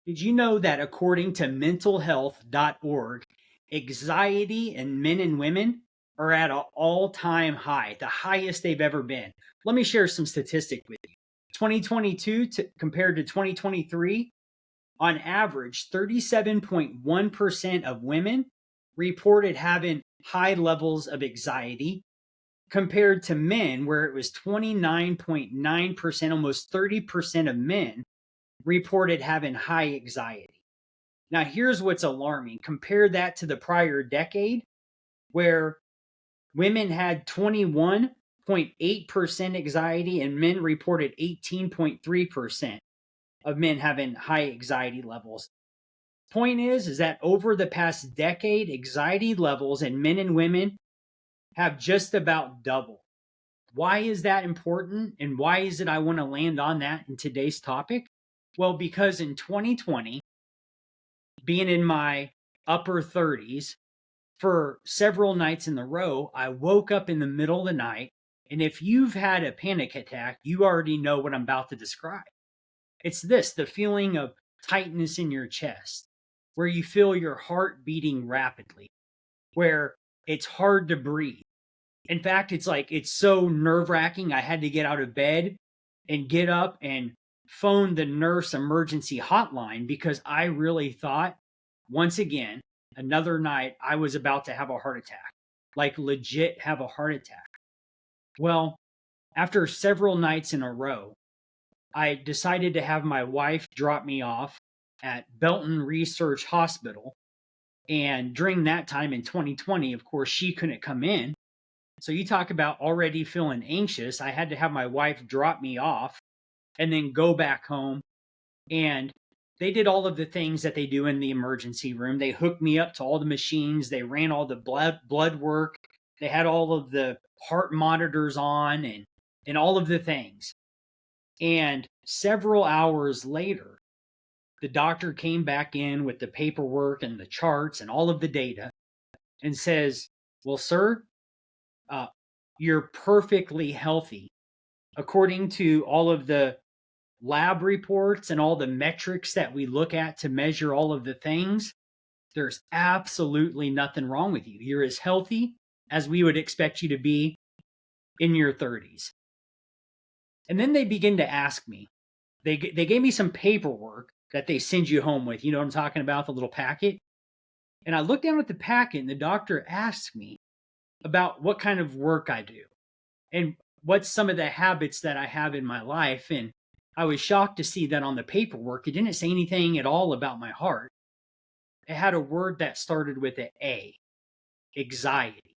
Did you know that according to mentalhealth.org, anxiety in men and women are at an all-time high, the highest they've ever been? Let me share some statistic with you. 2022 compared to 2023, on average, 37.1% of women reported having high levels of anxiety compared to men, where it was 29.9%, almost 30% of men reported having high anxiety. Now, here's what's alarming. Compare that to the prior decade, where women had 21.8% anxiety and men reported 18.3% of men having high anxiety levels. Point is that over the past decade, anxiety levels in men and women have just about doubled. Why is that important? And why is it I want to land on that in today's topic? Well, because in 2020, being in my upper 30s, for several nights in a row, I woke up in the middle of the night. And if you've had a panic attack, you already know what I'm about to describe. It's this, the feeling of tightness in your chest, where you feel your heart beating rapidly, where it's hard to breathe. In fact, it's so nerve-wracking. I had to get out of bed and get up and phone the nurse emergency hotline because I really thought, once again, another night, I was about to have a heart attack, like legit have a heart attack. Well, after several nights in a row, I decided to have my wife drop me off at Belton Research Hospital. And during that time in 2020, of course, she couldn't come in. So you talk about already feeling anxious. I had to have my wife drop me off and then go back home. And they did all of the things that they do in the emergency room. They hooked me up to all the machines. They ran all the blood work. They had all of the heart monitors on and all of the things. And several hours later, the doctor came back in with the paperwork and the charts and all of the data and says, well, sir, you're perfectly healthy. According to all of the lab reports and all the metrics that we look at to measure all of the things, there's absolutely nothing wrong with you. You're as healthy as we would expect you to be in your 30s. And then they begin to ask me, they gave me some paperwork that they send you home with. You know what I'm talking about, the little packet? And I looked down at the packet and the doctor asked me about what kind of work I do and what's some of the habits that I have in my life. And I was shocked to see that on the paperwork, it didn't say anything at all about my heart. It had a word that started with an A, anxiety.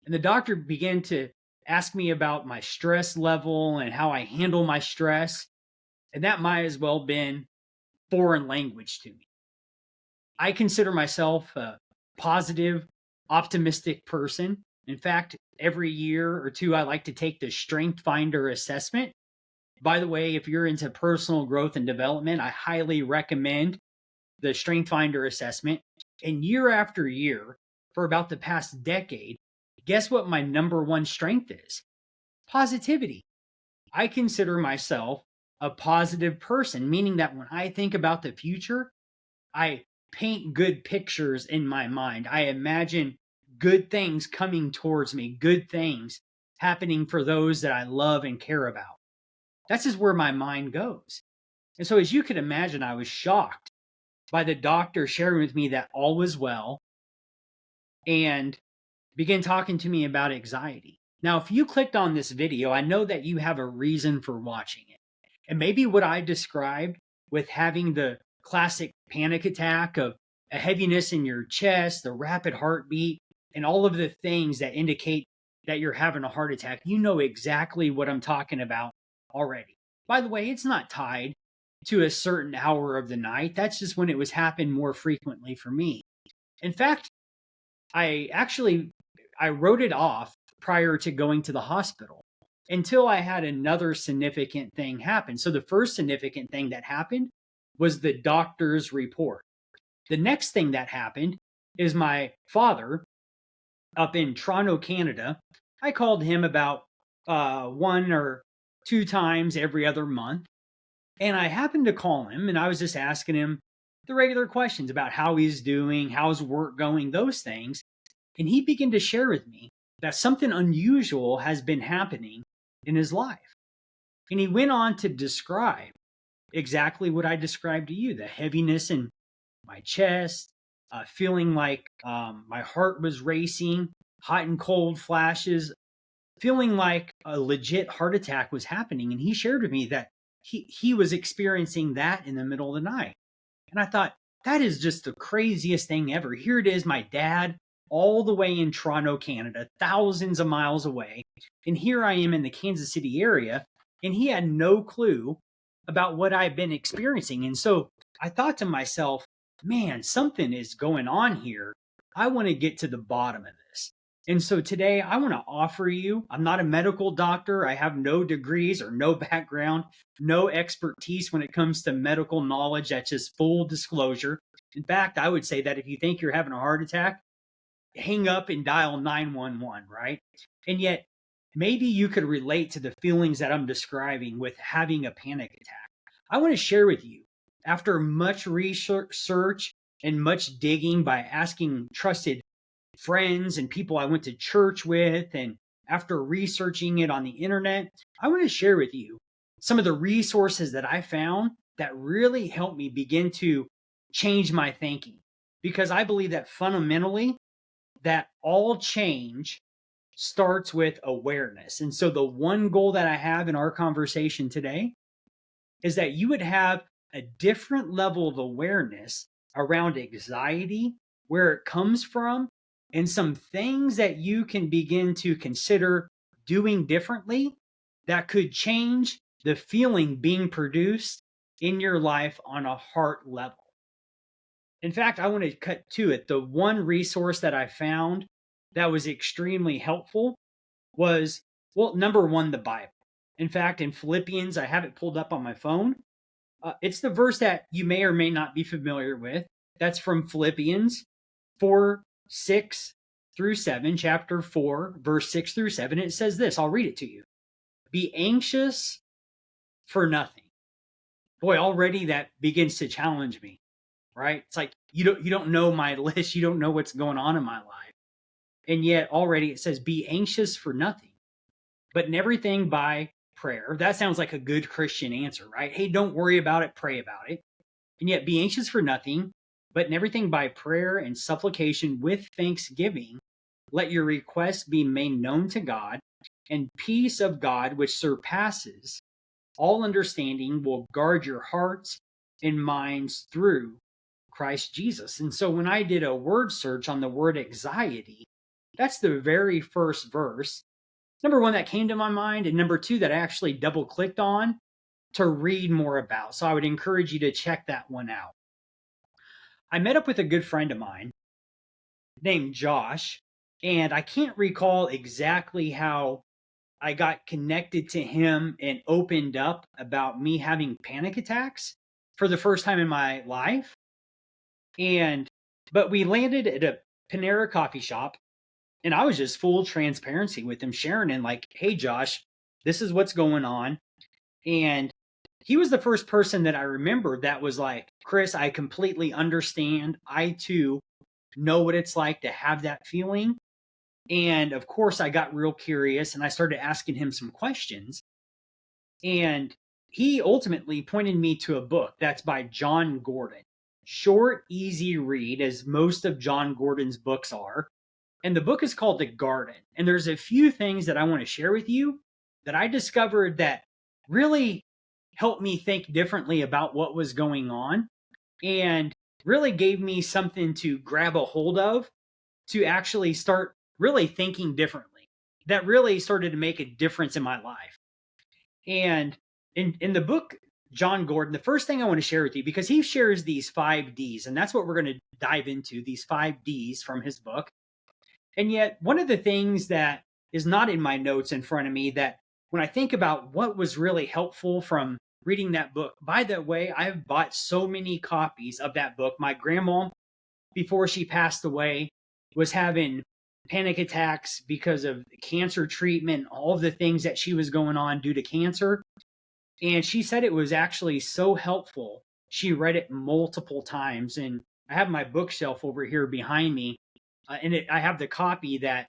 And the doctor began to ask me about my stress level and how I handle my stress. And that might as well been foreign language to me. I consider myself a positive, optimistic person. In fact, every year or two, I like to take the Strength Finder assessment. By the way, if you're into personal growth and development, I highly recommend the Strength Finder assessment. And year after year, for about the past decade, guess what my number one strength is? Positivity. I consider myself a positive person, meaning that when I think about the future, I paint good pictures in my mind. I imagine good things coming towards me, good things happening for those that I love and care about. That's just where my mind goes. And so, as you can imagine, I was shocked by the doctor sharing with me that all was well and began talking to me about anxiety. Now, if you clicked on this video, I know that you have a reason for watching it. And maybe what I described with having the classic panic attack of a heaviness in your chest, the rapid heartbeat, and all of the things that indicate that you're having a heart attack, you know exactly what I'm talking about already. By the way, it's not tied to a certain hour of the night. That's just when it was happening more frequently for me. In fact, I wrote it off prior to going to the hospital until I had another significant thing happen. So the first significant thing that happened was the doctor's report. The next thing that happened is my father up in Toronto, Canada. I called him about 1 or 2 times every other month. And I happened to call him, and I was just asking him the regular questions about how he's doing, how's work going, those things. And he began to share with me that something unusual has been happening in his life. And he went on to describe exactly what I described to you, the heaviness in my chest, feeling like my heart was racing, hot and cold flashes, feeling like a legit heart attack was happening. And he shared with me that he was experiencing that in the middle of the night. And I thought, that is just the craziest thing ever. Here it is, my dad, all the way in Toronto, Canada, thousands of miles away. And here I am in the Kansas City area, and he had no clue about what I've been experiencing. And so I thought to myself, man, something is going on here. I want to get to the bottom of this. And so today I want to offer you, I'm not a medical doctor. I have no degrees or no background, no expertise when it comes to medical knowledge. That's just full disclosure. In fact, I would say that if you think you're having a heart attack, hang up and dial 911, right? And yet, maybe you could relate to the feelings that I'm describing with having a panic attack. I want to share with you, after much research and much digging by asking trusted friends and people I went to church with, and after researching it on the internet, I want to share with you some of the resources that I found that really helped me begin to change my thinking. Because I believe that fundamentally, that all change starts with awareness. And so the one goal that I have in our conversation today is that you would have a different level of awareness around anxiety, where it comes from, and some things that you can begin to consider doing differently that could change the feeling being produced in your life on a heart level. In fact, I want to cut to it. The one resource that I found that was extremely helpful was, well, number one, the Bible. In fact, in Philippians, I have it pulled up on my phone. It's the verse that you may or may not be familiar with. That's from Philippians 4, 6 through 7, chapter 4, verse 6 through 7. It says this, I'll read it to you. Be anxious for nothing. Boy, already that begins to challenge me, right? It's like, you don't know my list. You don't know what's going on in my life. And yet already it says, be anxious for nothing, but in everything by prayer. That sounds like a good Christian answer, right? Hey, don't worry about it, pray about it. And yet be anxious for nothing, but in everything by prayer and supplication with thanksgiving, let your requests be made known to God, and peace of God, which surpasses all understanding, will guard your hearts and minds through Christ Jesus. And so when I did a word search on the word anxiety, that's the very first verse. Number one, that came to my mind, and number two, that I actually double clicked on to read more about. So I would encourage you to check that one out. I met up with a good friend of mine named Josh, and I can't recall exactly how I got connected to him and opened up about me having panic attacks for the first time in my life. But we landed at a Panera coffee shop, and I was just full transparency with him, sharing and like, hey, Josh, this is what's going on. And he was the first person that I remembered that was like, Chris, I completely understand. I too know what it's like to have that feeling. And of course, I got real curious and I started asking him some questions. And he ultimately pointed me to a book that's by Jon Gordon. Short, easy read, as most of Jon Gordon's books are. And the book is called The Garden. And there's a few things that I want to share with you that I discovered that really helped me think differently about what was going on and really gave me something to grab a hold of to actually start really thinking differently. That really started to make a difference in my life. And in the book, Jon Gordon, the first thing I want to share with you, because he shares these 5 Ds, and that's what we're going to dive into, these 5 Ds from his book. And yet, one of the things that is not in my notes in front of me, that when I think about what was really helpful from reading that book, by the way, I've bought so many copies of that book. My grandma, before she passed away, was having panic attacks because of cancer treatment, all of the things that she was going on due to cancer. And she said it was actually so helpful. She read it multiple times. And I have my bookshelf over here behind me. I have the copy that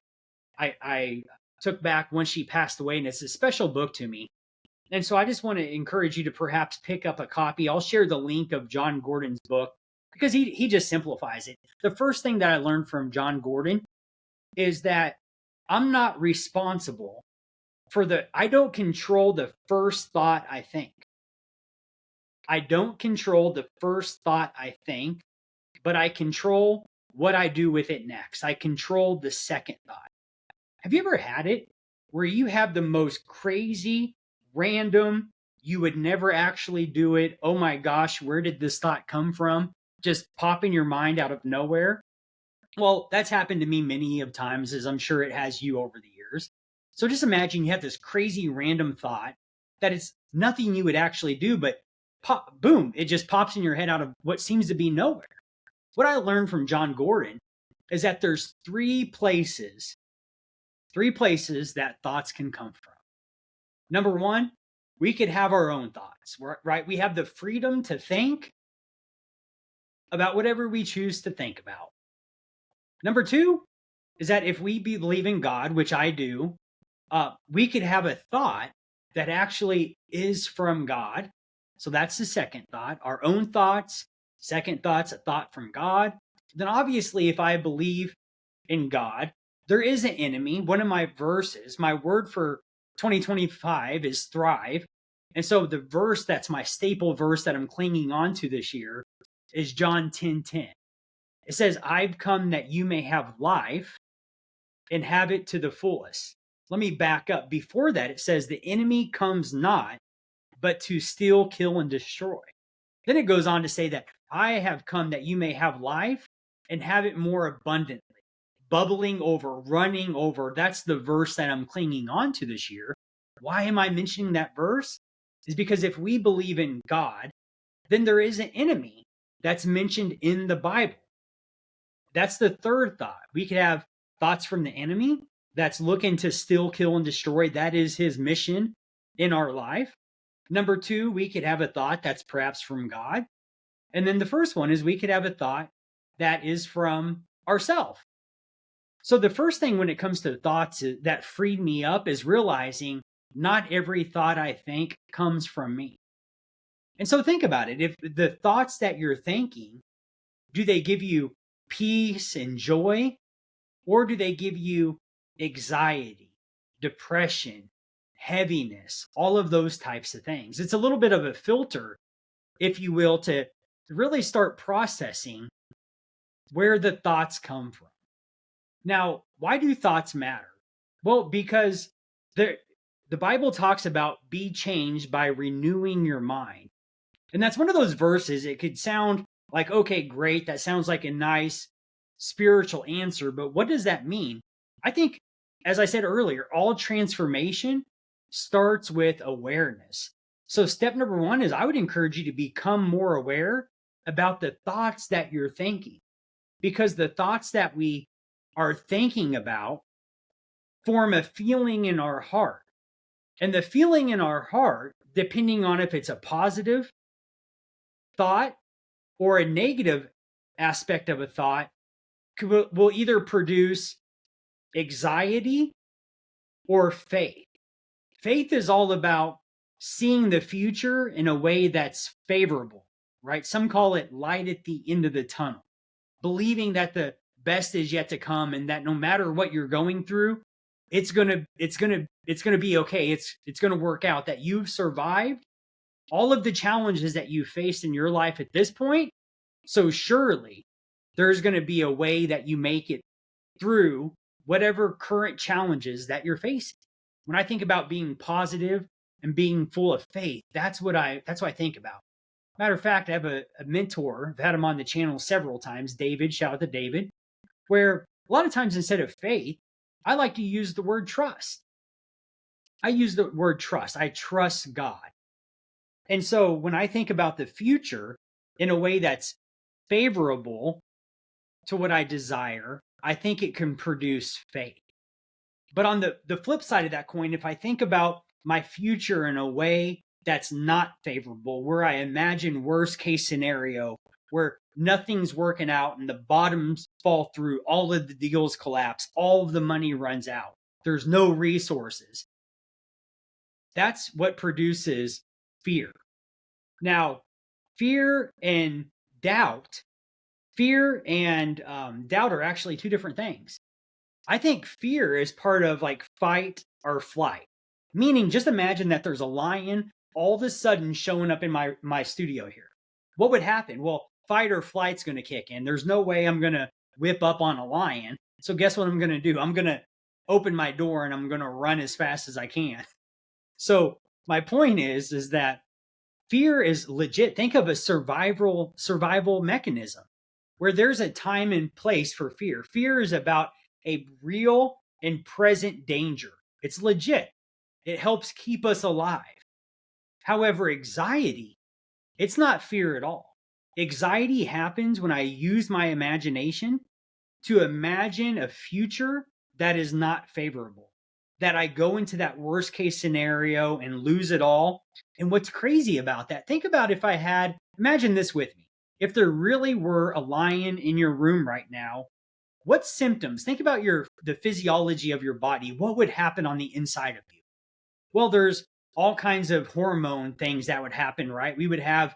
I took back when she passed away. And it's a special book to me. And so I just want to encourage you to perhaps pick up a copy. I'll share the link of Jon Gordon's book because he just simplifies it. The first thing that I learned from Jon Gordon is that I'm not responsible I don't control the first thought I think. I don't control the first thought I think, but I control what I do with it next. I control the second thought. Have you ever had it where you have the most crazy, random, you would never actually do it? Oh my gosh, where did this thought come from? Just pop in your mind out of nowhere. Well, that's happened to me many of times, as I'm sure it has you over the years. So just imagine you have this crazy random thought that it's nothing you would actually do, but pop, boom, it just pops in your head out of what seems to be nowhere. What I learned from Jon Gordon is that there's three places that thoughts can come from. Number one, we could have our own thoughts, right? We have the freedom to think about whatever we choose to think about. Number two is that if we believe in God, which I do, we could have a thought that actually is from God. So that's the second thought, our own thoughts. Second thought's a thought from God. Then obviously, if I believe in God, there is an enemy. One of my verses, my word for 2025 is thrive. And so the verse that's my staple verse that I'm clinging on to this year is John 10:10. It says, I've come that you may have life and have it to the fullest. Let me back up. Before that, it says, the enemy comes not, but to steal, kill, and destroy. Then it goes on to say that I have come that you may have life and have it more abundantly, bubbling over, running over. That's the verse that I'm clinging on to this year. Why am I mentioning that verse? Is because if we believe in God, then there is an enemy that's mentioned in the Bible. That's the third thought. We could have thoughts from the enemy that's looking to steal, kill, and destroy. That is his mission in our life. Number two, we could have a thought that's perhaps from God. And then the first one is we could have a thought that is from ourselves. So the first thing when it comes to thoughts that freed me up is realizing not every thought I think comes from me. And so think about it. If the thoughts that you're thinking, do they give you peace and joy? Or do they give you anxiety, depression, heaviness, all of those types of things? It's a little bit of a filter, if you will, to really start processing where the thoughts come from. Now, why do thoughts matter? Well, because the Bible talks about be changed by renewing your mind. And that's one of those verses, it could sound like, okay, great, that sounds like a nice spiritual answer, but what does that mean? I think, as I said earlier, all transformation starts with awareness. So step number one is I would encourage you to become more aware about the thoughts that you're thinking, because the thoughts that we are thinking about form a feeling in our heart. And the feeling in our heart, depending on if it's a positive thought or a negative aspect of a thought, will either produce anxiety or faith. Faith is all about seeing the future in a way that's favorable, right? Some call it light at the end of the tunnel, believing that the best is yet to come and that no matter what you're going through, it's going to be okay. It's going to work out, that you've survived all of the challenges that you faced in your life at this point. So surely there's going to be a way that you make it through whatever current challenges that you're facing. When I think about being positive and being full of faith, that's what I think about. Matter of fact, I have a mentor. I've had him on the channel several times, David, shout out to David, where a lot of times instead of faith, I like to use the word trust. I use the word trust. I trust God. And so when I think about the future in a way that's favorable to what I desire, I think it can produce faith. But on the flip side of that coin, if I think about my future in a way that's not favorable, where I imagine worst case scenario, where nothing's working out and the bottoms fall through, all of the deals collapse, all of the money runs out, there's no resources. That's what produces fear. Now, fear and doubt, fear and doubt are actually two different things. I think fear is part of like fight or flight, meaning just imagine that there's a lion all of a sudden showing up in my studio here. What would happen? Well, fight or flight's going to kick in. There's no way I'm going to whip up on a lion. So guess what I'm going to do? I'm going to open my door and I'm going to run as fast as I can. So my point is that fear is legit. Think of a survival mechanism where there's a time and place for fear. Fear is about a real and present danger. It's legit. It helps keep us alive. However, anxiety, it's not fear at all. Anxiety happens when I use my imagination to imagine a future that is not favorable, that I go into that worst case scenario and lose it all. And what's crazy about that, think about if I had, imagine this with me. If there really were a lion in your room right now, what symptoms, think about the physiology of your body, what would happen on the inside of you? Well, there's all kinds of hormone things that would happen, right? We would have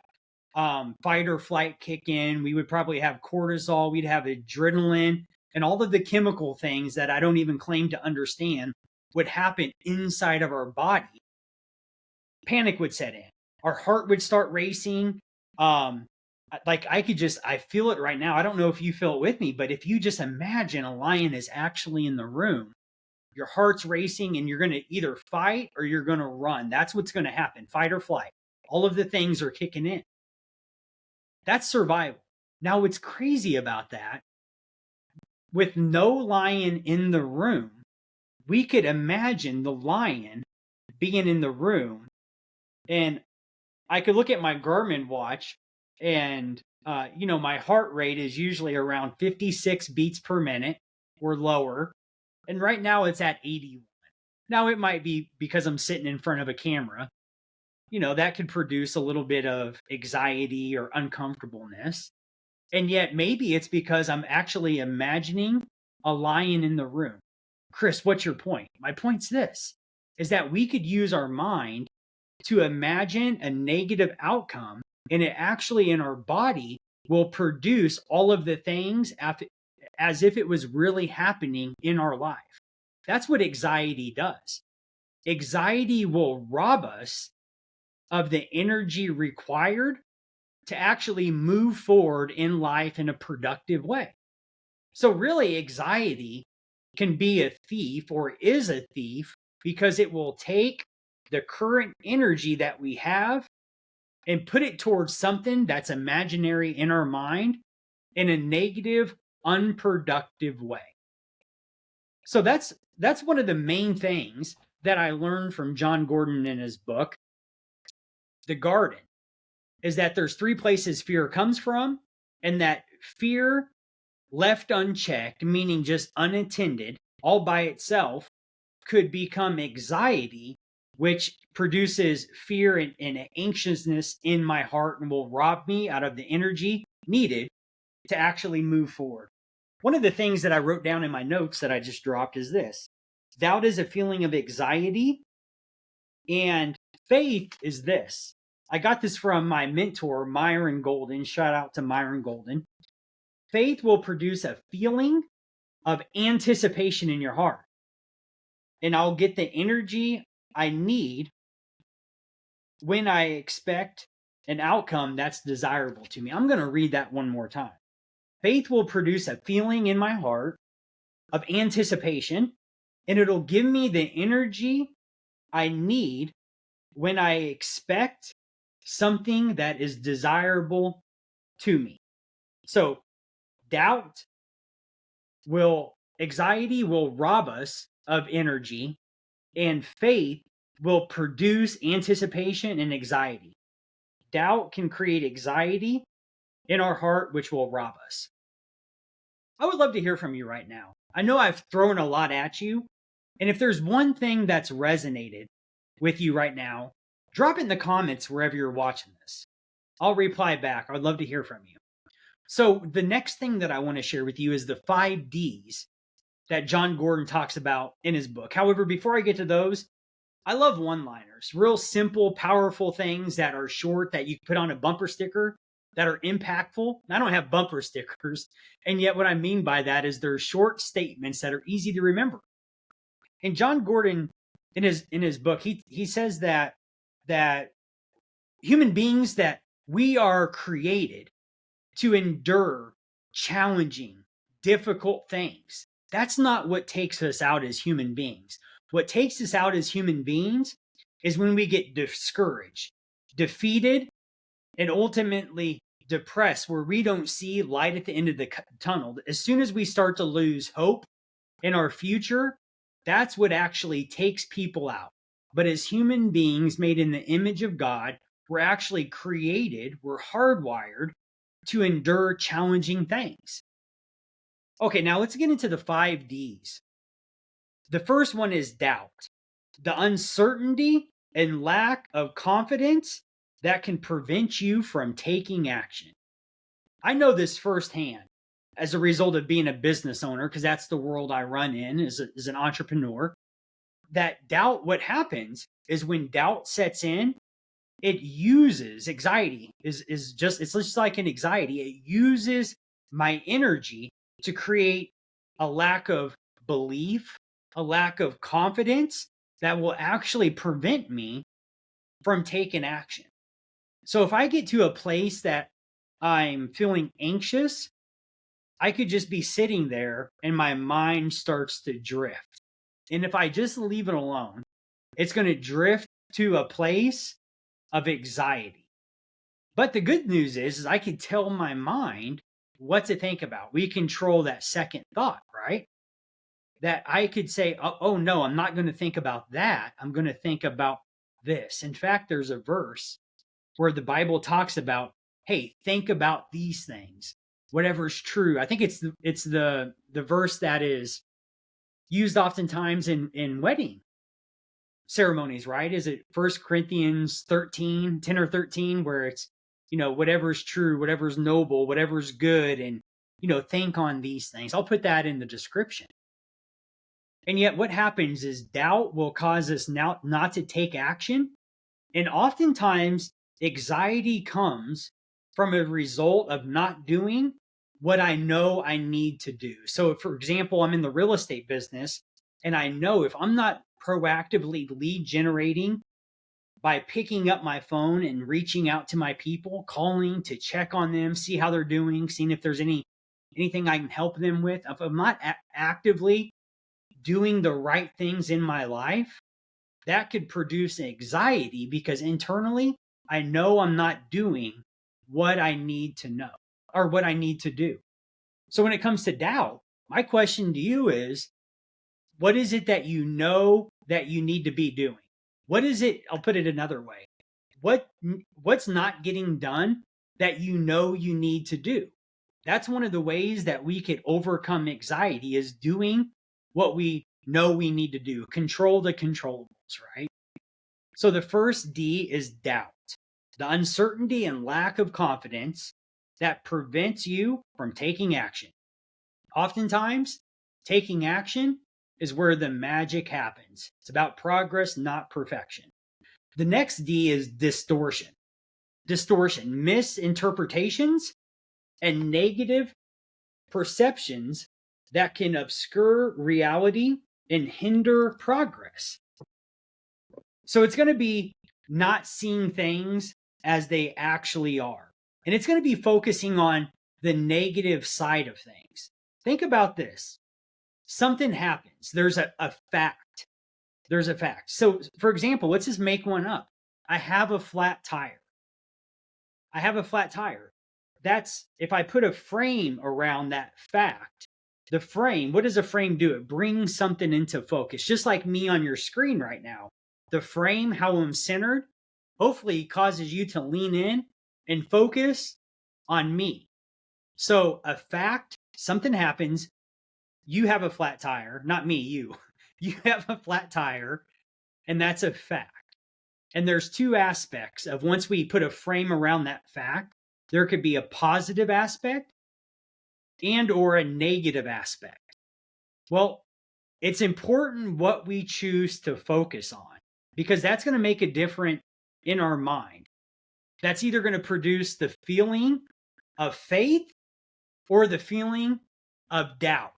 fight or flight kick in. We would probably have cortisol. We'd have adrenaline, and all of the chemical things that I don't even claim to understand would happen inside of our body. Panic would set in. Our heart would start racing. Like I feel it right now. I don't know if you feel it with me, but if you just imagine a lion is actually in the room, your heart's racing and you're going to either fight or you're going to run. That's what's going to happen. Fight or flight. All of the things are kicking in. That's survival. Now, what's crazy about that, with no lion in the room, we could imagine the lion being in the room. And I could look at my Garmin watch and, my heart rate is usually around 56 beats per minute or lower. And right now it's at 81. Now it might be because I'm sitting in front of a camera. That could produce a little bit of anxiety or uncomfortableness. And yet maybe it's because I'm actually imagining a lion in the room. Chris, what's your point? My point's this, is that we could use our mind to imagine a negative outcome, and it actually in our body will produce all of the things as if it was really happening in our life. That's what anxiety does. Anxiety will rob us of the energy required to actually move forward in life in a productive way. So really, anxiety can be a thief, or is a thief, because it will take the current energy that we have and put it towards something that's imaginary in our mind in a negative, unproductive way. So that's one of the main things that I learned from Jon Gordon in his book, The Garden, is that there's three places fear comes from, and that fear left unchecked, meaning just unattended, all by itself, could become anxiety, which produces fear and anxiousness in my heart and will rob me out of the energy needed to actually move forward. One of the things that I wrote down in my notes that I just dropped is this: doubt is a feeling of anxiety, and faith is this. I got this from my mentor, Myron Golden. Shout out to Myron Golden. Faith will produce a feeling of anticipation in your heart. And I'll get the energy I need when I expect an outcome that's desirable to me. I'm going to read that one more time. Faith will produce a feeling in my heart of anticipation, and it'll give me the energy I need when I expect something that is desirable to me. So anxiety will rob us of energy, and faith will produce anticipation and anxiety. Doubt can create anxiety in our heart, which will rob us. I would love to hear from you right now. I know I've thrown a lot at you, and if there's one thing that's resonated with you right now, Drop it in the comments wherever you're watching this. I'll reply back. I'd love to hear from you. So the next thing that I want to share with you is the 5 Ds that Jon Gordon talks about in his book. However, before I get to those, I love one-liners, real simple, powerful things that are short that you put on a bumper sticker that are impactful. I don't have bumper stickers, and yet what I mean by that is they're short statements that are easy to remember. And Jon Gordon, in his book, he says that human beings, that we are created to endure challenging, difficult things. That's not what takes us out as human beings. What takes us out as human beings is when we get discouraged, defeated, and ultimately depressed, where we don't see light at the end of the tunnel. As soon as we start to lose hope in our future, that's what actually takes people out. But as human beings made in the image of God, we're actually created, we're hardwired to endure challenging things. Okay, now let's get into the 5 Ds. The first one is doubt, the uncertainty and lack of confidence that can prevent you from taking action. I know this firsthand as a result of being a business owner, because that's the world I run in as an entrepreneur. That doubt, what happens is when doubt sets in, it uses anxiety it's just like an anxiety. It uses my energy to create a lack of belief, a lack of confidence that will actually prevent me from taking action. So if I get to a place that I'm feeling anxious, I could just be sitting there and my mind starts to drift. And if I just leave it alone, it's going to drift to a place of anxiety. But the good news is I can tell my mind what to think about. We control that second thought, right? That I could say, oh no, I'm not going to think about that. I'm going to think about this. In fact, there's a verse where the Bible talks about, hey, think about these things, whatever's true. I think it's the verse that is used oftentimes in wedding ceremonies, right? Is it 1 Corinthians 13, 10 or 13, where it's, whatever's true, whatever's noble, whatever's good, and, think on these things. I'll put that in the description. And yet what happens is doubt will cause us now not to take action. And oftentimes anxiety comes from a result of not doing what I know I need to do. So for example, I'm in the real estate business, and I know if I'm not proactively lead generating by picking up my phone and reaching out to my people, calling to check on them, see how they're doing, seeing if there's anything I can help them with. If I'm not actively doing the right things in my life, that could produce anxiety because internally I know I'm not doing what I need to know or what I need to do. So when it comes to doubt, my question to you is, what is it that you know that you need to be doing? What is it? I'll put it another way. What's not getting done that you know you need to do? That's one of the ways that we could overcome anxiety, is doing what we know we need to do. Control the controllables, right? So the first D is doubt, the uncertainty and lack of confidence that prevents you from taking action. Oftentimes, taking action is where the magic happens. It's about progress, not perfection. The next D is distortion. Distortion, misinterpretations, and negative perceptions that can obscure reality and hinder progress. So it's going to be not seeing things as they actually are. And it's going to be focusing on the negative side of things. Think about this. Something happens. There's a fact. There's a fact. So, for example, let's just make one up. I have a flat tire. I have a flat tire. That's, if I put a frame around that fact, the frame, what does a frame do? It brings something into focus, just like me on your screen right now. The frame, how I'm centered, hopefully causes you to lean in and focus on me. So a fact, something happens. You have a flat tire, not me, you. You have a flat tire, and that's a fact. And there's two aspects of once we put a frame around that fact, there could be a positive aspect and or a negative aspect. Well, it's important what we choose to focus on because that's going to make a difference in our mind. That's either going to produce the feeling of faith or the feeling of doubt.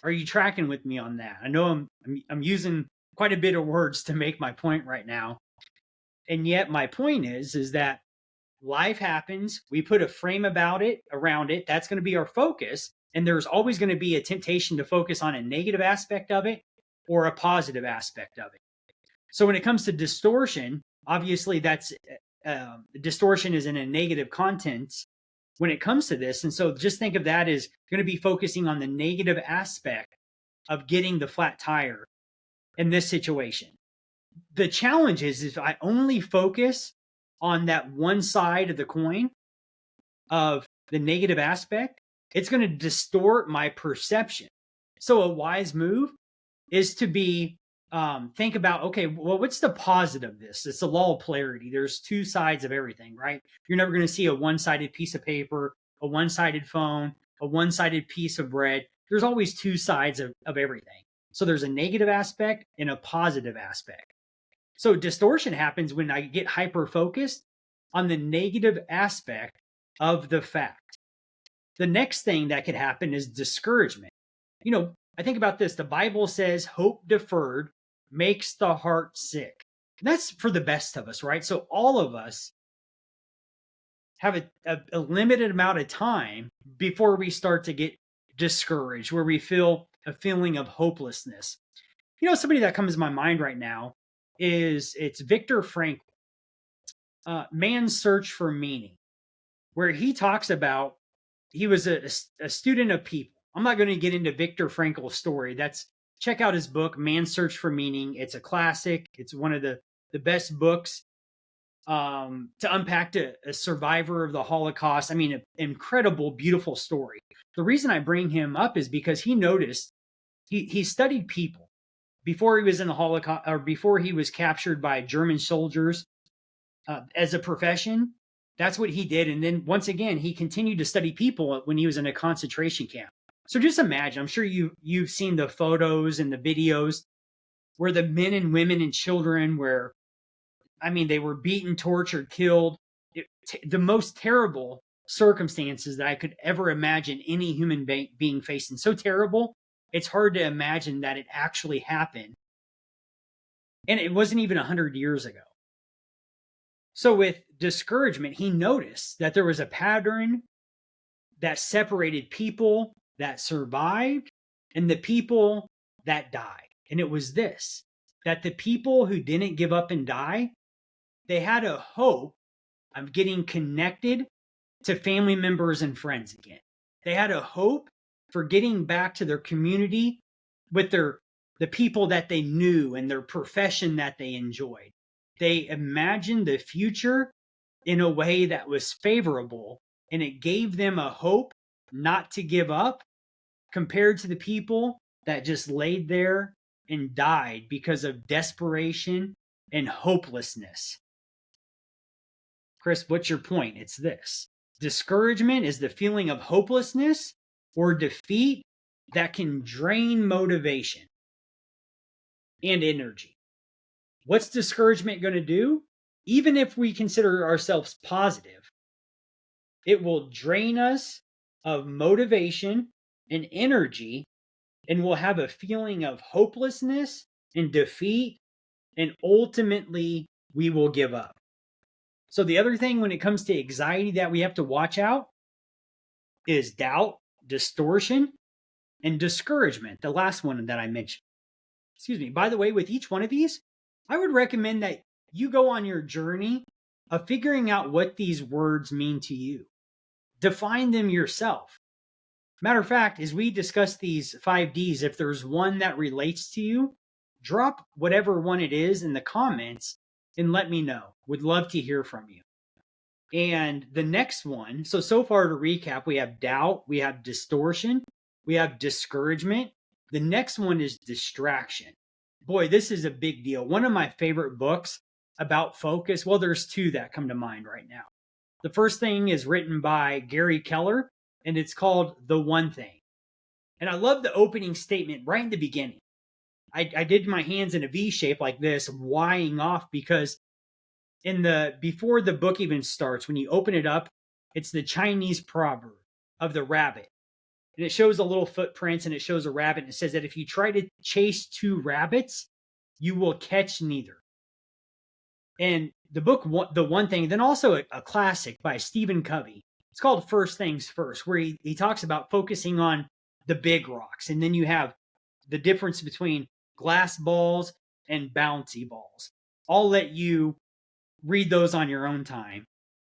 Are you tracking with me on that? I know I'm using quite a bit of words to make my point right now. And yet my point is that life happens. We put a frame around it. That's going to be our focus. And there's always going to be a temptation to focus on a negative aspect of it or a positive aspect of it. So when it comes to distortion, obviously distortion is in a negative content when it comes to this. And so just think of that as going to be focusing on the negative aspect of getting the flat tire in this situation. The challenge is if I only focus on that one side of the coin of the negative aspect, it's going to distort my perception. So a wise move is to be think about, okay, well, what's the positive of this? It's the law of polarity. There's two sides of everything, right? You're never going to see a one-sided piece of paper, a one-sided phone, a one-sided piece of bread. There's always two sides of everything. So there's a negative aspect and a positive aspect. So distortion happens when I get hyper-focused on the negative aspect of the fact. The next thing that could happen is discouragement. You know, I think about this. The Bible says hope deferred makes the heart sick. And that's for the best of us, right? So all of us have a limited amount of time before we start to get discouraged, where we feel a feeling of hopelessness. You know, somebody that comes to my mind right now it's Viktor Frankl, Man's Search for Meaning, where he talks about he was a student of people. I'm not going to get into Viktor Frankl's story. Check out his book, Man's Search for Meaning. It's a classic. It's one of the best books to unpack a survivor of the Holocaust. I mean, an incredible, beautiful story. The reason I bring him up is because he noticed he studied people before he was in the Holocaust or before he was captured by German soldiers as a profession. That's what he did. And then once again, he continued to study people when he was in a concentration camp. So just imagine, I'm sure you've seen the photos and the videos where the men and women and children they were beaten, tortured, killed. The most terrible circumstances that I could ever imagine any human being facing. So terrible, it's hard to imagine that it actually happened. And it wasn't even 100 years ago. So with discouragement, he noticed that there was a pattern that separated people that survived and the people that died. And it was this, that the people who didn't give up and die, they had a hope of getting connected to family members and friends again. They had a hope for getting back to their community with the people that they knew and their profession that they enjoyed. They imagined the future in a way that was favorable, and it gave them a hope not to give up compared to the people that just laid there and died because of desperation and hopelessness. Chris, what's your point? It's this. Discouragement is the feeling of hopelessness or defeat that can drain motivation and energy. What's discouragement going to do? Even if we consider ourselves positive, it will drain us of motivation and energy, and we'll have a feeling of hopelessness and defeat, and ultimately we will give up. So the other thing when it comes to anxiety that we have to watch out is doubt, distortion, and discouragement, the last one that I mentioned. Excuse me. By the way, with each one of these, I would recommend that you go on your journey of figuring out what these words mean to you. Define them yourself. Matter of fact, as we discuss these 5 Ds, if there's one that relates to you, drop whatever one it is in the comments and let me know. Would love to hear from you. And the next one, so far to recap, we have doubt, we have distortion, we have discouragement. The next one is distraction. Boy, this is a big deal. One of my favorite books about focus? Well, there's two that come to mind right now. The first thing is written by Gary Keller, and it's called The One Thing. And I love the opening statement right in the beginning. I did my hands in a V shape like this, Ying off, because before the book even starts, when you open it up, it's the Chinese proverb of the rabbit. And it shows a little footprints and it shows a rabbit. And it says that if you try to chase two rabbits, you will catch neither. And the book, The One Thing, then also a classic by Stephen Covey. It's called First Things First, where he talks about focusing on the big rocks. And then you have the difference between glass balls and bouncy balls. I'll let you read those on your own time.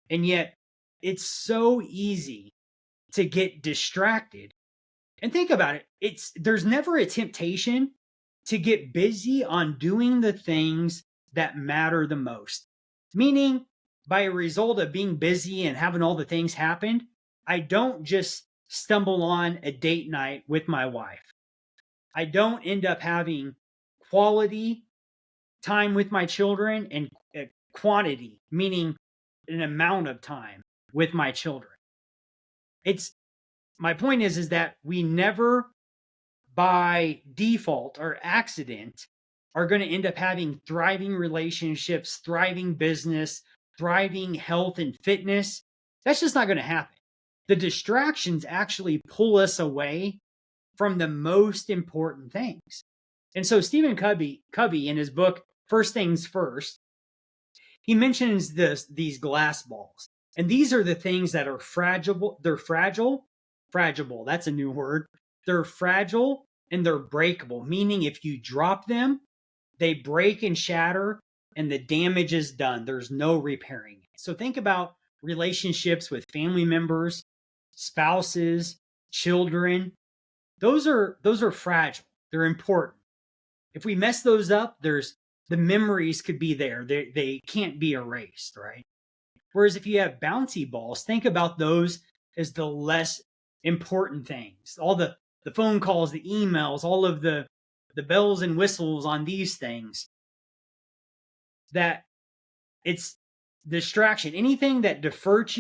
And yet, it's so easy to get distracted. And think about it. There's never a temptation to get busy on doing the things that matter the most. Meaning, by a result of being busy and having all the things happen, I don't just stumble on a date night with my wife. I don't end up having quality time with my children and quantity, meaning an amount of time with my children. My point is that we never by default or accident are going to end up having thriving relationships, thriving business, thriving health and fitness. That's just not going to happen. The distractions actually pull us away from the most important things. And so Stephen Covey in his book, First Things First, he mentions these glass balls. And these are the things that are fragile. They're fragile. That's a new word. They're fragile and they're breakable, meaning if you drop them, they break and shatter and the damage is done. There's no repairing it. So think about relationships with family members, spouses, children. Those are fragile. They're important. If we mess those up, the memories could be there. They can't be erased, right? Whereas if you have bouncy balls, think about those as the less important things. All the phone calls, the emails, all of the bells and whistles on these things. That it's distraction. Anything that diverts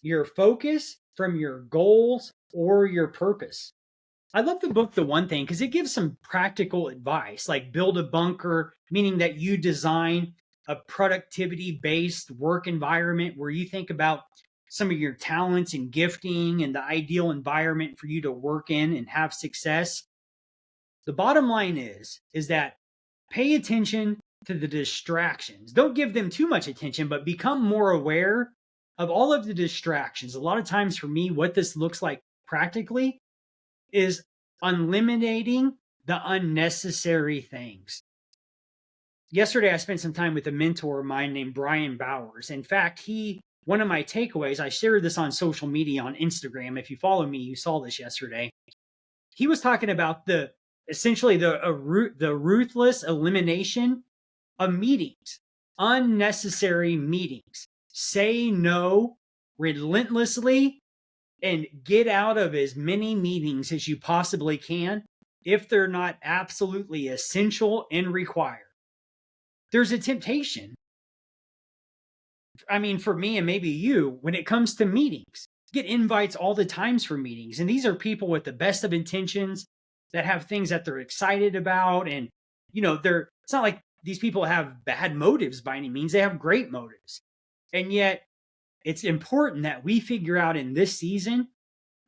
your focus from your goals or your purpose. I love the book, The One Thing, because it gives some practical advice, like build a bunker, meaning that you design a productivity-based work environment where you think about some of your talents and gifting and the ideal environment for you to work in and have success. The bottom line is that pay attention to the distractions. Don't give them too much attention, but become more aware of all of the distractions. A lot of times for me, what this looks like practically is eliminating the unnecessary things. Yesterday, I spent some time with a mentor of mine named Brian Bowers. In fact, one of my takeaways, I shared this on social media on Instagram. If you follow me, you saw this yesterday. He was talking about the ruthless elimination of meetings, unnecessary meetings. Say no relentlessly and get out of as many meetings as you possibly can if they're not absolutely essential and required. There's a temptation, for me and maybe you, when it comes to meetings, get invites all the times for meetings. And these are people with the best of intentions that have things that they're excited about. And, it's not like these people have bad motives by any means. They have great motives. And yet it's important that we figure out in this season,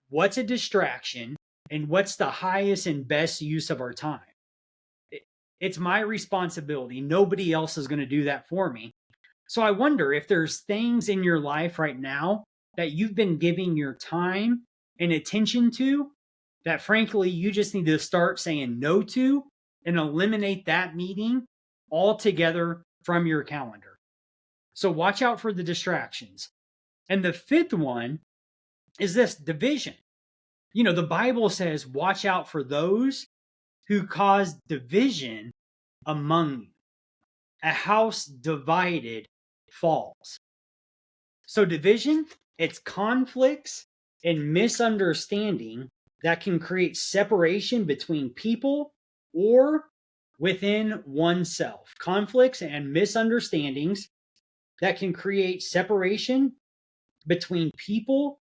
what's a distraction and what's the highest and best use of our time. It's my responsibility. Nobody else is going to do that for me. So I wonder if there's things in your life right now that you've been giving your time and attention to that frankly you just need to start saying no to and eliminate that meeting altogether from your calendar. So watch out for the distractions. And the fifth one is this: division. The Bible says, watch out for those who cause division among you. A house divided falls. So division, it's conflicts and misunderstanding that can create separation between people or within oneself. Conflicts and misunderstandings that can create separation between people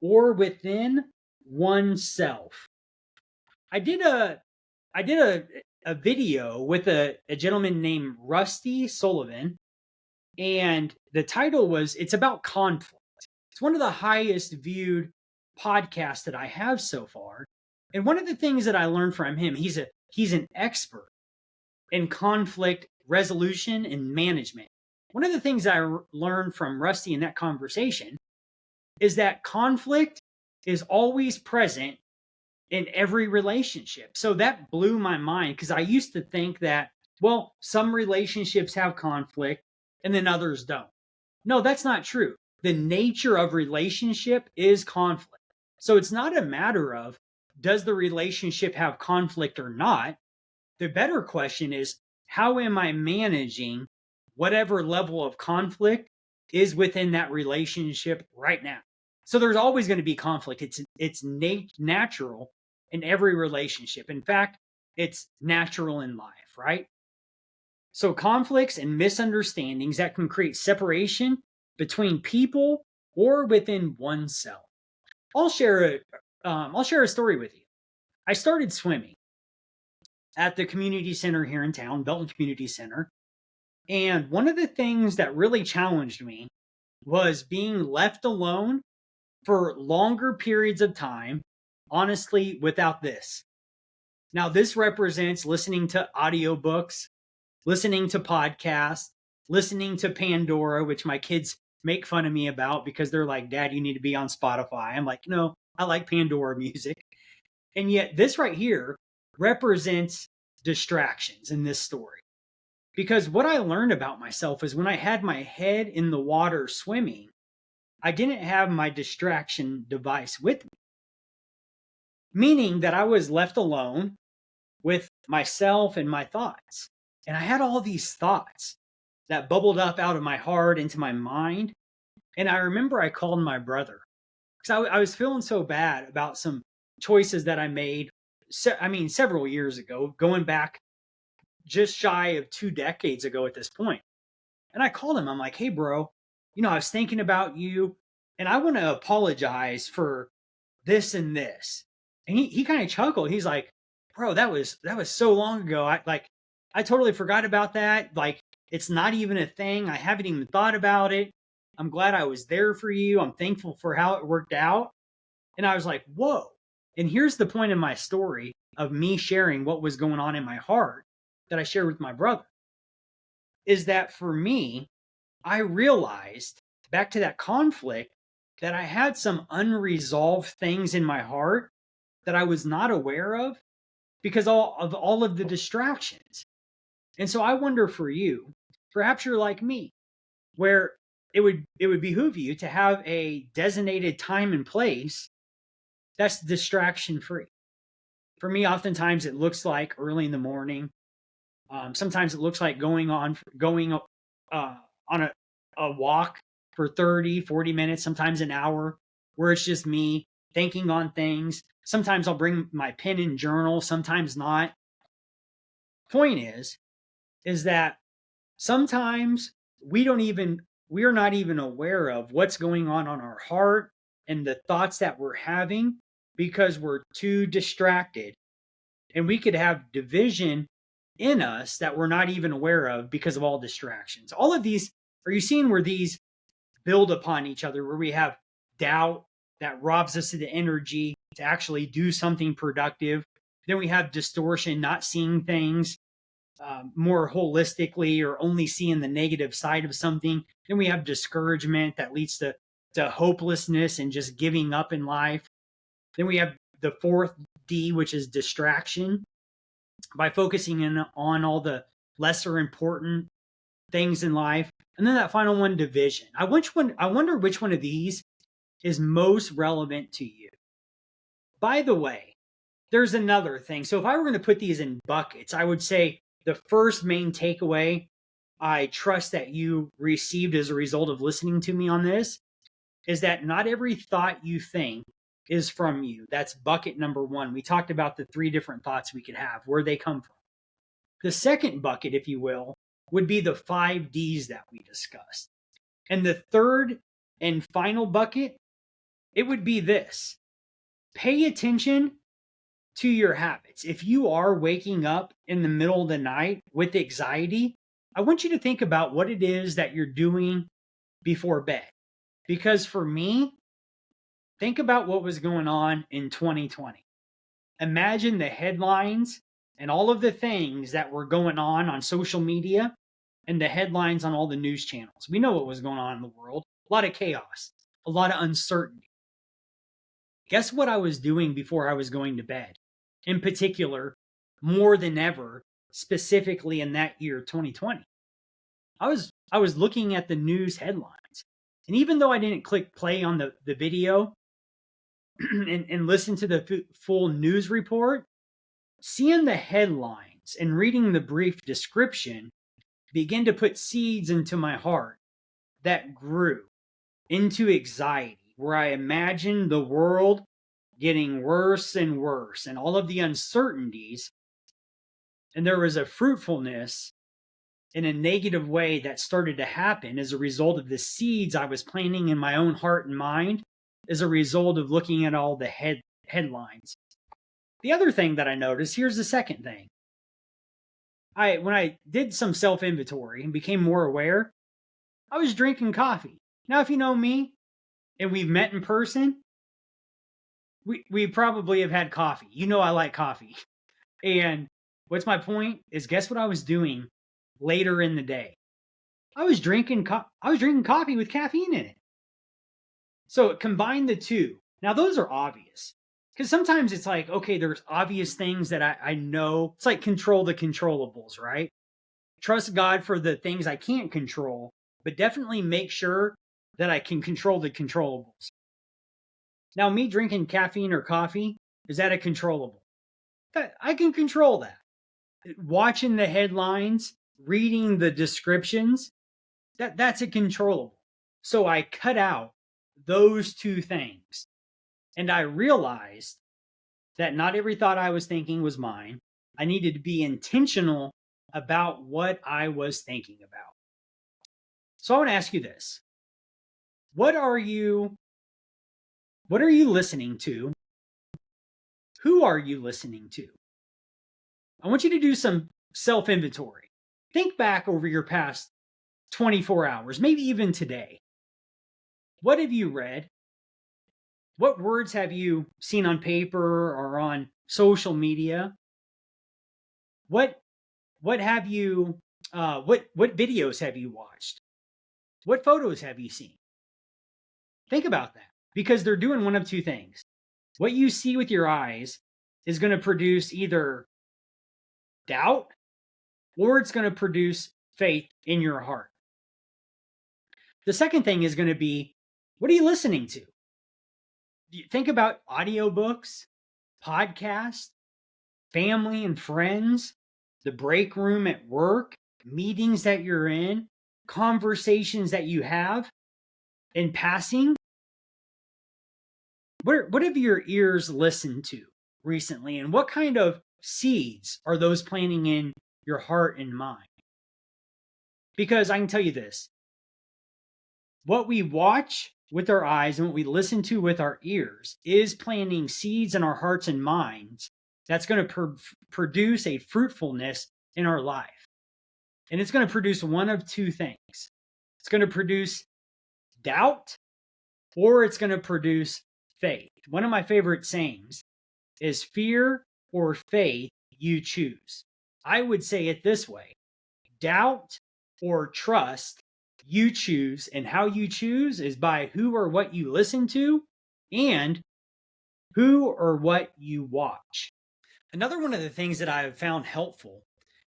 or within oneself. I did a video with a gentleman named Rusty Sullivan, and the title was It's About Conflict. It's one of the highest viewed podcasts that I have so far. And one of the things that I learned from him, he's an expert in conflict resolution and management. One of the things I learned from Rusty in that conversation is that conflict is always present in every relationship. So that blew my mind because I used to think that, well, some relationships have conflict and then others don't. No, that's not true. The nature of relationship is conflict. So it's not a matter of does the relationship have conflict or not? The better question is, how am I managing whatever level of conflict is within that relationship right now? So there's always going to be conflict. It's natural in every relationship. In fact, it's natural in life, right? So conflicts and misunderstandings that can create separation between people or within oneself. I'll share a story with you. I started swimming at the community center here in town, Belton Community Center. And one of the things that really challenged me was being left alone for longer periods of time, honestly, without this. Now, this represents listening to audiobooks, listening to podcasts, listening to Pandora, which my kids make fun of me about because they're like, Dad, you need to be on Spotify. I'm like, no, I like Pandora music. And yet this right here represents distractions in this story. Because what I learned about myself is when I had my head in the water swimming, I didn't have my distraction device with me. Meaning that I was left alone with myself and my thoughts. And I had all these thoughts that bubbled up out of my heart into my mind. And I remember I called my brother because I was feeling so bad about some choices that I made. Several years ago, going back just shy of 2 decades ago at this point. And I called him. I'm like, hey, bro, I was thinking about you and I want to apologize for this and this. And he kind of chuckled. He's like, bro, that was so long ago. I totally forgot about that. Like, it's not even a thing. I haven't even thought about it. I'm glad I was there for you. I'm thankful for how it worked out. And I was like, whoa. And here's the point in my story of me sharing what was going on in my heart that I shared with my brother is that for me, I realized back to that conflict that I had some unresolved things in my heart that I was not aware of because all of the distractions. And so I wonder for you, perhaps you're like me, where it would behoove you to have a designated time and place that's distraction free. For me, oftentimes it looks like early in the morning. Sometimes it looks like going on a walk for 30, 40 minutes, sometimes an hour, where it's just me thinking on things. Sometimes I'll bring my pen and journal, sometimes not. Point is that sometimes we are not even aware of what's going on our heart and the thoughts that we're having because we're too distracted. And we could have division in us that we're not even aware of because of all distractions. All of these, are you seeing where these build upon each other, where we have doubt that robs us of the energy to actually do something productive? Then we have distortion, not seeing things more holistically or only seeing the negative side of something. Then we have discouragement that leads to hopelessness and just giving up in life. Then we have the fourth D, which is distraction, by focusing in on all the lesser important things in life. And then that final one, division. I wonder which one of these is most relevant to you. By the way, there's another thing. So if I were going to put these in buckets, I would say the first main takeaway I trust that you received as a result of listening to me on this is that not every thought you think is from you. That's bucket number one. We talked about the 3 different thoughts we could have, where they come from. The second bucket, if you will, would be the 5 Ds that we discussed. And the third and final bucket, it would be this. Pay attention to your habits. If you are waking up in the middle of the night with anxiety, I want you to think about what it is that you're doing before bed. Because for me, think about what was going on in 2020. Imagine the headlines and all of the things that were going on social media and the headlines on all the news channels. We know what was going on in the world. A lot of chaos, a lot of uncertainty. Guess what I was doing before I was going to bed? In particular, more than ever, specifically in that year, 2020. I was looking at the news headlines. And even though I didn't click play on the video and listen to the full news report, seeing the headlines and reading the brief description began to put seeds into my heart that grew into anxiety, where I imagined the world getting worse and worse and all of the uncertainties. And there was a fruitfulness in a negative way that started to happen as a result of the seeds I was planting in my own heart and mind, as a result of looking at all the headlines. The other thing that I noticed, here's the second thing. When I did some self-inventory and became more aware, I was drinking coffee. Now, if you know me and we've met in person, we probably have had coffee. You know I like coffee. And what's my point is, guess what I was doing later in the day? I was drinking coffee with caffeine in it. So combine the two. Now, those are obvious. Because sometimes it's like, okay, there's obvious things that I know. It's like control the controllables, right? Trust God for the things I can't control, but definitely make sure that I can control the controllables. Now, me drinking caffeine or coffee, is that a controllable? I can control that. Watching the headlines, reading the descriptions, that's a controllable. So I cut out those two things. And I realized that not every thought I was thinking was mine. I needed to be intentional about what I was thinking about. So I want to ask you this. What are you listening to? Who are you listening to? I want you to do some self-inventory. Think back over your past 24 hours, maybe even today. What have you read? What words have you seen on paper or on social media? What have you what videos have you watched? What photos have you seen? Think about that, because they're doing one of two things. What you see with your eyes is going to produce either doubt or it's going to produce faith in your heart. The second thing is going to be, what are you listening to? Think about audiobooks, podcasts, family and friends, the break room at work, meetings that you're in, conversations that you have in passing. What have your ears listened to recently, and what kind of seeds are those planting in your heart and mind? Because I can tell you this, what we watch with our eyes and what we listen to with our ears is planting seeds in our hearts and minds that's going to produce a fruitfulness in our life. And it's going to produce one of two things. It's going to produce doubt, or it's going to produce faith. One of my favorite sayings is, fear or faith, you choose. I would say it this way: doubt or trust, you choose. And how you choose is by who or what you listen to and who or what you watch. Another one of the things that I have found helpful,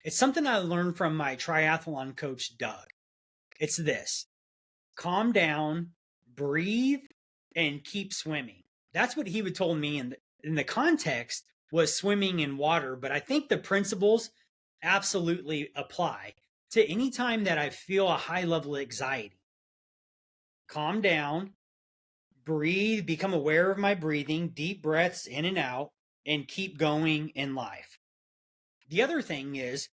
it's something I learned from my triathlon coach, Doug. It's this: calm down, breathe, and keep swimming. That's what he would told me in the context was swimming in water, but I think the principles absolutely apply to any time that I feel a high level of anxiety. Calm down, breathe, become aware of my breathing, deep breaths in and out, and keep going in life. The other thing is,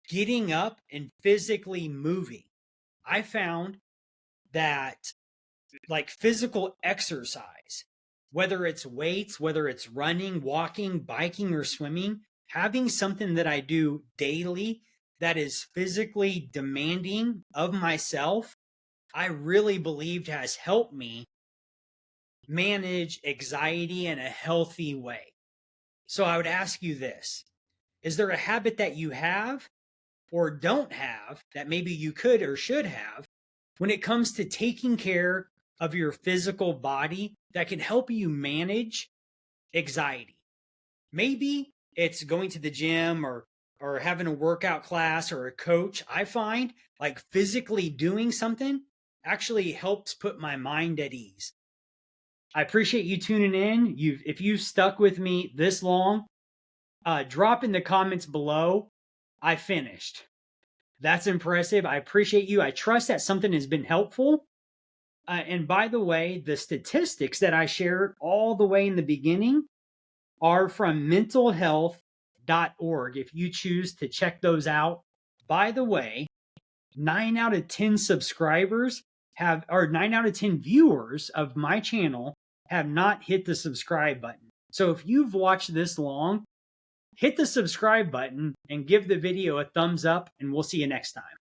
getting up and physically moving. I found that like physical exercise, whether it's weights, whether it's running, walking, biking, or swimming, having something that I do daily that is physically demanding of myself, I really believed has helped me manage anxiety in a healthy way. So I would ask you this: is there a habit that you have or don't have that maybe you could or should have when it comes to taking care of your physical body that can help you manage anxiety? Maybe it's going to the gym or having a workout class or a coach. I find like physically doing something actually helps put my mind at ease. I appreciate you tuning in. If you've stuck with me this long, drop in the comments below, I finished. That's impressive. I appreciate you. I trust that something has been helpful. And by the way, the statistics that I shared all the way in the beginning are from mentalhealth.org if you choose to check those out. By the way, 9 out of 10 subscribers have, or 9 out of 10 viewers of my channel have not hit the subscribe button. So if you've watched this long, hit the subscribe button and give the video a thumbs up, and we'll see you next time.